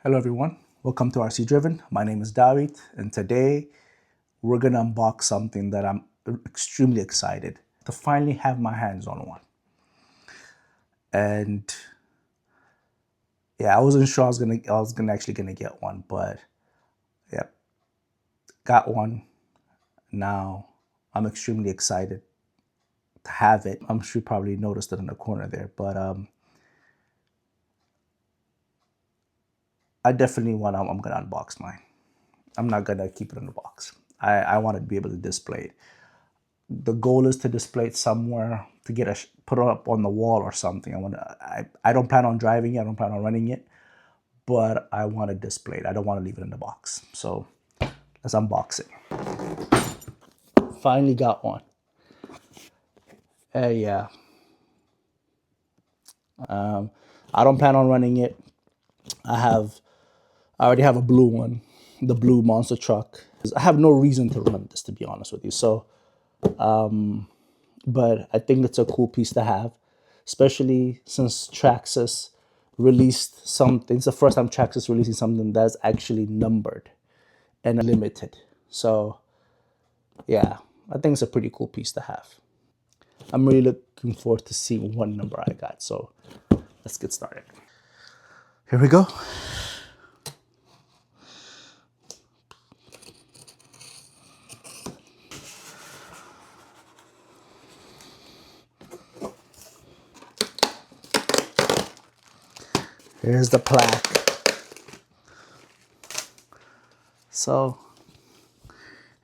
Hello everyone, welcome to RC Driven. My name is David, and today we're gonna unbox something that I'm extremely excited to finally have my hands on one. And yeah, I wasn't sure I was actually gonna get one, but yeah, got one. Now I'm extremely excited to have it. I'm sure you probably noticed it in the corner there, but I definitely I'm gonna unbox mine. I'm not gonna keep it in the box. I want to be able to display it. The goal is to display it somewhere, to put it up on the wall or something. I don't plan on driving it. I don't plan on running it, but I want to display it. I don't want to leave it in the box. So let's unbox it. Finally got one. Yeah. I don't plan on running it. I already have a blue one, the blue monster truck. I have no reason to run this, to be honest with you. So, but I think it's a cool piece to have, especially since Traxxas released something. It's the first time Traxxas releasing something that's actually numbered and limited. So yeah, I think it's a pretty cool piece to have. I'm really looking forward to seeing what number I got. So let's get started. Here we go. Here's the plaque. So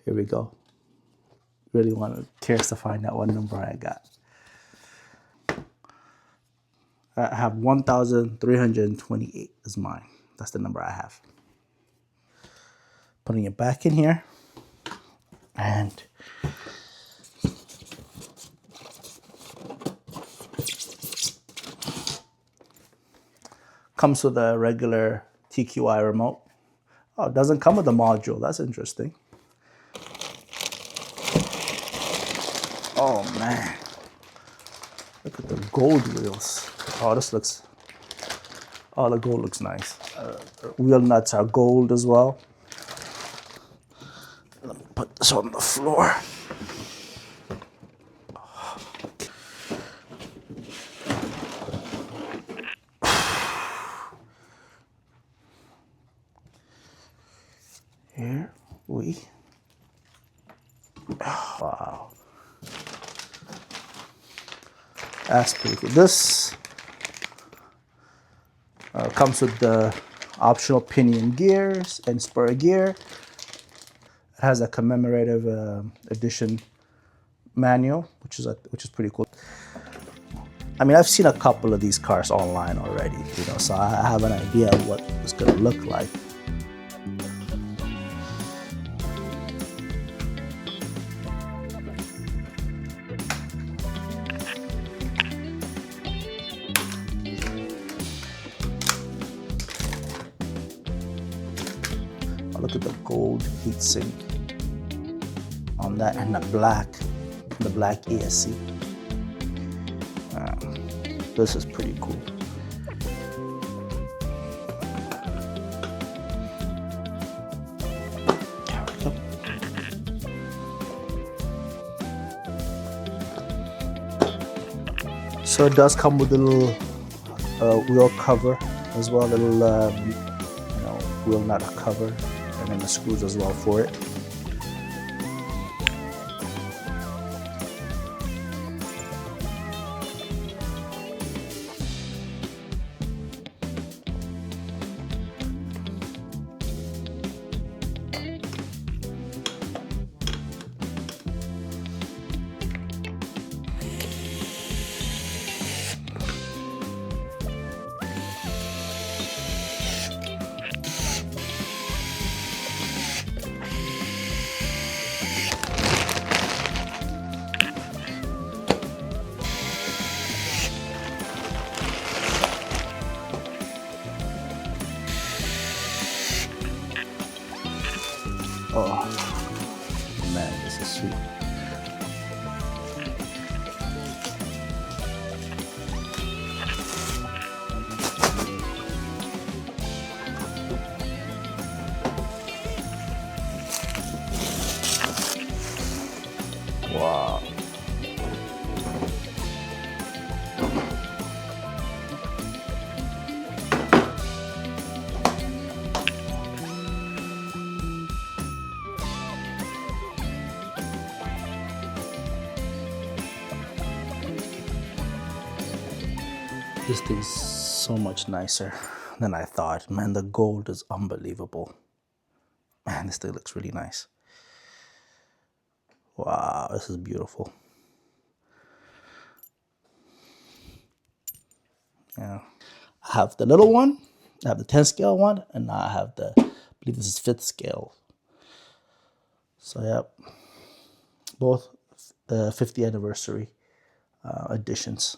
here we go. Really curious to find out what number I got. I have 1,328 is mine. That's the number I have. Putting it back in here. And comes with a regular TQI remote. Oh, it doesn't come with a module. That's interesting. Oh man, look at the gold wheels. Oh, the gold looks nice. Wheel nuts are gold as well. Let me put this on the floor. Here we, wow. That's pretty cool. This comes with the optional pinion gears and spur gear. It has a commemorative edition manual, which is pretty cool. I mean, I've seen a couple of these cars online already, so I have an idea of what it's gonna look like. Look at the gold heatsink on that, and the black ESC. This is pretty cool. So it does come with a little wheel cover as well, a little wheel nut cover, and then the screws as well for it. Oh man, this is sweet. This thing's so much nicer than I thought. Man, the gold is unbelievable. Man, this thing looks really nice. Wow, this is beautiful. Yeah. I have the little one, I have the 10 scale one, and now I have the, I believe this is 5th scale. So yeah, both 50th anniversary editions.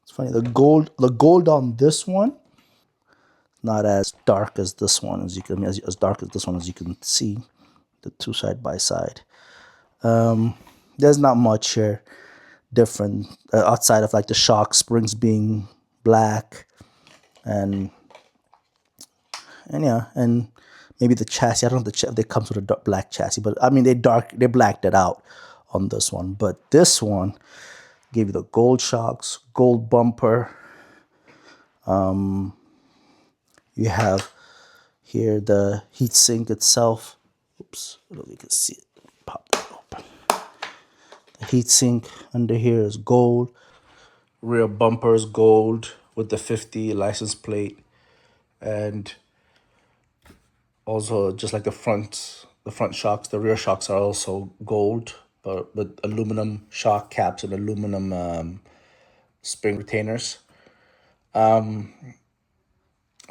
It's funny, the gold on this one, not as dark as this one, as you can, as dark as this one as you can see, the two side by side. There's not much here different outside of like the shock springs being black, and yeah, and maybe the chassis. I don't know if they comes with a black chassis, but I mean they blacked it out on this one. But this one gave you the gold shocks, gold bumper. You have here the heat sink itself. Oops, I don't know if you can see it. Pop that open. The heat sink under here is gold. Rear bumper is gold with the 50 license plate, and also just like the front shocks, the rear shocks are also gold, but with aluminum shock caps and aluminum spring retainers.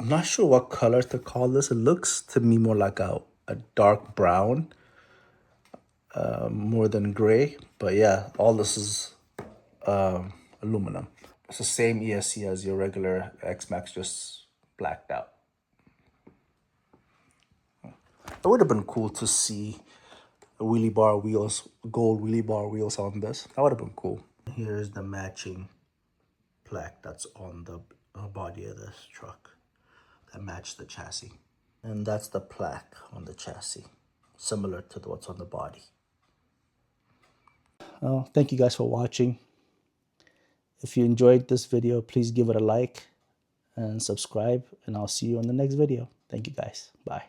I'm not sure what color to call this. It looks to me more like a dark brown, more than gray. But yeah, all this is aluminum. It's the same ESC as your regular X Maxx, just blacked out. It would have been cool to see wheelie bar wheels, gold wheelie bar wheels on this. That would have been cool. Here's the matching plaque that's on the body of this truck that matched the chassis. And that's the plaque on the chassis, similar to what's on the body. Well, thank you guys for watching. If you enjoyed this video, please give it a like and subscribe, and I'll see you on the next video. Thank you guys. Bye.